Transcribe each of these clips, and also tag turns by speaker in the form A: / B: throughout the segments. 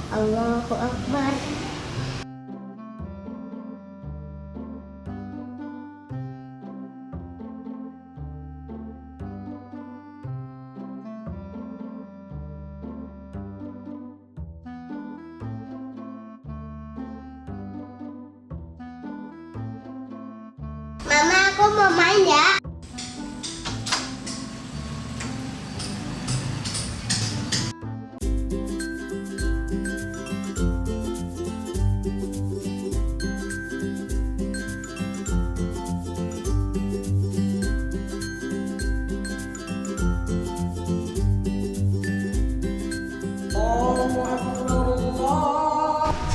A: Allahu Akbar. Mama, aku mau main ya.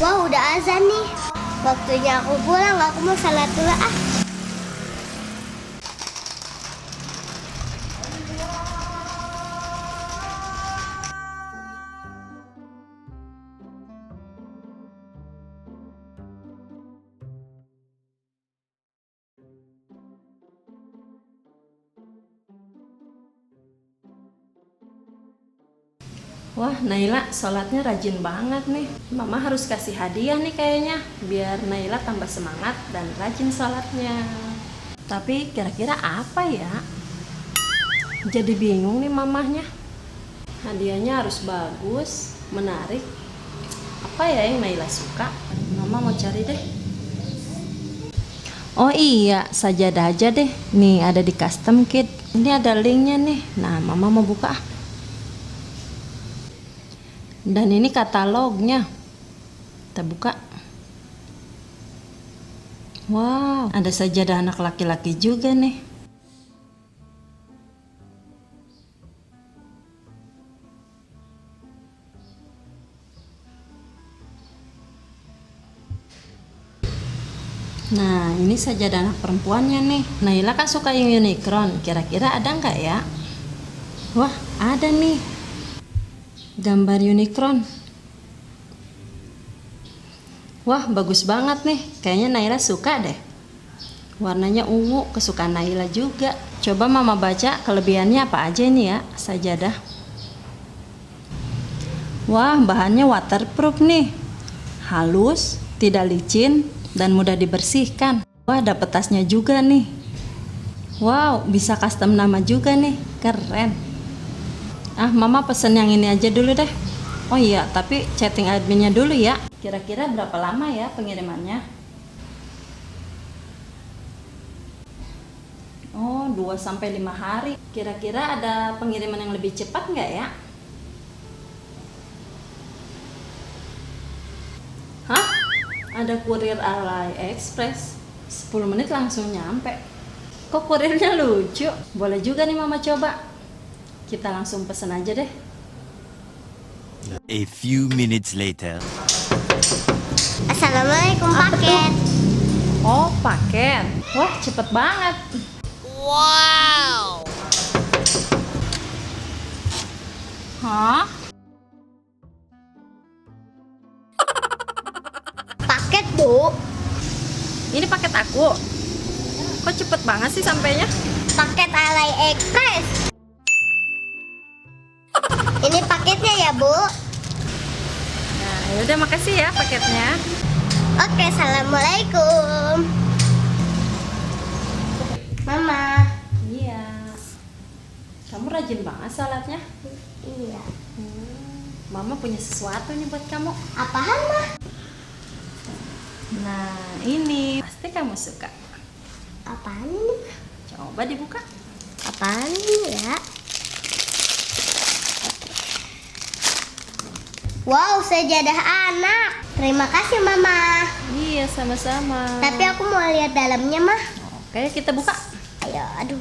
A: Wah, udah azan nih. Waktunya aku pulang, aku mau salat dulu ah.
B: Wah, Naila sholatnya rajin banget nih. Mama harus kasih hadiah nih kayaknya, biar Naila tambah semangat dan rajin sholatnya. Tapi kira-kira apa ya? Jadi bingung nih mamahnya. Hadiahnya harus bagus, menarik. Apa ya yang Naila suka? Mama mau cari deh. Oh iya, sajadah aja deh. Nih ada di custom kit. Ini ada linknya nih. Nah, Mama mau buka. Dan ini katalognya. Kita buka. Wow, ada sajadah anak laki-laki juga nih. Nah, ini sajadah anak perempuannya nih. Naila kan suka yang unicorn. Kira-kira ada nggak ya? Wah, ada nih. Gambar unicorn. Wah, bagus banget nih. Kayaknya Naila suka deh. Warnanya ungu, kesukaan Naila juga. Coba Mama baca kelebihannya apa aja ini ya, sajadah. Wah, bahannya waterproof nih. Halus, tidak licin, dan mudah dibersihkan. Wah, dapat tasnya juga nih. Wow, bisa custom nama juga nih. Keren. Ah, Mama pesen yang ini aja dulu deh. Oh iya, tapi chatting adminnya dulu ya. Kira-kira berapa lama ya pengirimannya? Oh, 2-5 hari. Kira-kira ada pengiriman yang lebih cepat nggak ya? Hah? Ada kurir AliExpress. 10 menit langsung nyampe. Kok kurirnya lucu? Boleh juga nih Mama coba. Kita langsung pesen aja deh.
C: A few minutes later.
A: Assalamualaikum paket.
B: Oh, paket. Wah, cepet banget.
A: Wow.
B: Hah?
A: Paket, Bu.
B: Ini paket aku. Kok cepet banget sih sampainya?
A: Paket AliExpress. Ini paketnya ya, Bu.
B: Nah, yaudah makasih ya paketnya.
A: Oke, assalamualaikum. Mama.
B: Iya. Kamu rajin banget salatnya.
A: Iya.
B: Mama punya sesuatu nih buat kamu.
A: Apaan, Ma?
B: Nah, ini pasti kamu suka.
A: Apaan ini?
B: Coba dibuka.
A: Apaan ini ya? Wow, sajadah anak. Terima kasih, Mama.
B: Iya, sama-sama.
A: Tapi aku mau lihat dalamnya, Mah.
B: Oke, kita buka.
A: Ayo, aduh.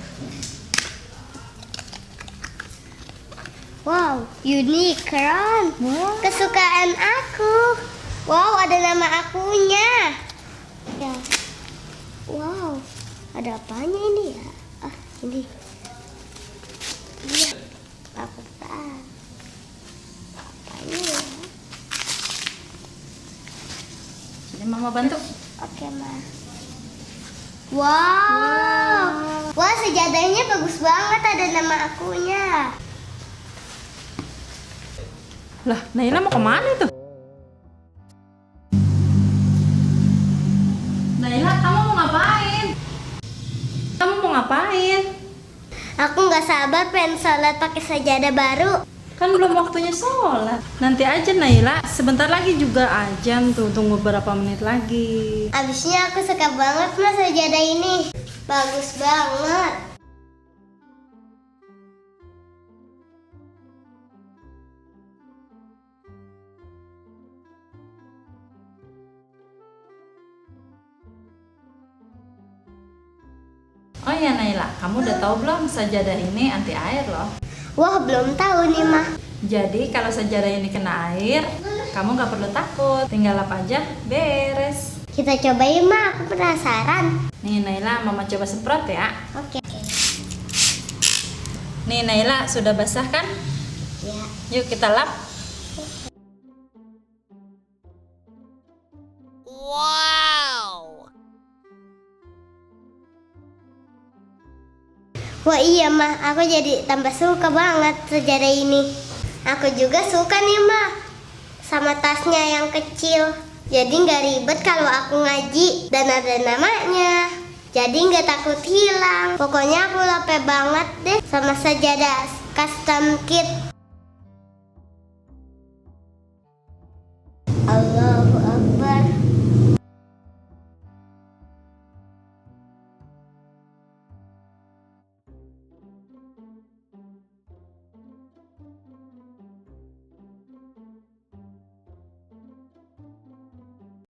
A: Wow, unicorn.
B: Wow.
A: Kesukaan aku. Wow, ada nama akunya. Ya. Wow, ada apanya ini ya? Ah, ini. Iya. Aku tahu. Apanya ya?
B: Jadi Mama bantu.
A: Oke, Ma. Wow. Wah, sejadahnya bagus banget, ada nama akunya.
B: Lah, Naila mau kemana tuh?
A: nggak sabar pengen sholat pakai sajadah baru.
B: Kan belum waktunya sholat. Nanti aja Naila, sebentar lagi juga azan tuh, tunggu beberapa menit lagi.
A: Abisnya aku suka banget mas sajadah ini. Bagus banget.
B: Oh ya Naila, kamu udah tahu belum sajadah ini anti air loh.
A: Wah belum tahu nih mah.
B: Jadi kalau sajadah ini kena air, kamu nggak perlu takut, tinggal lap aja, beres.
A: Kita cobain mah, aku penasaran.
B: Nih Naila, mama coba semprot ya.
A: Oke.
B: Nih Naila, sudah basah kan?
A: Ya.
B: Yuk kita lap.
A: Wah iya mah, aku jadi tambah suka banget sajadah ini. Aku juga suka nih mah, sama tasnya yang kecil. Jadi nggak ribet kalau aku ngaji dan ada namanya. Jadi nggak takut hilang. Pokoknya aku lape banget deh sama sajadah custom kit. Allah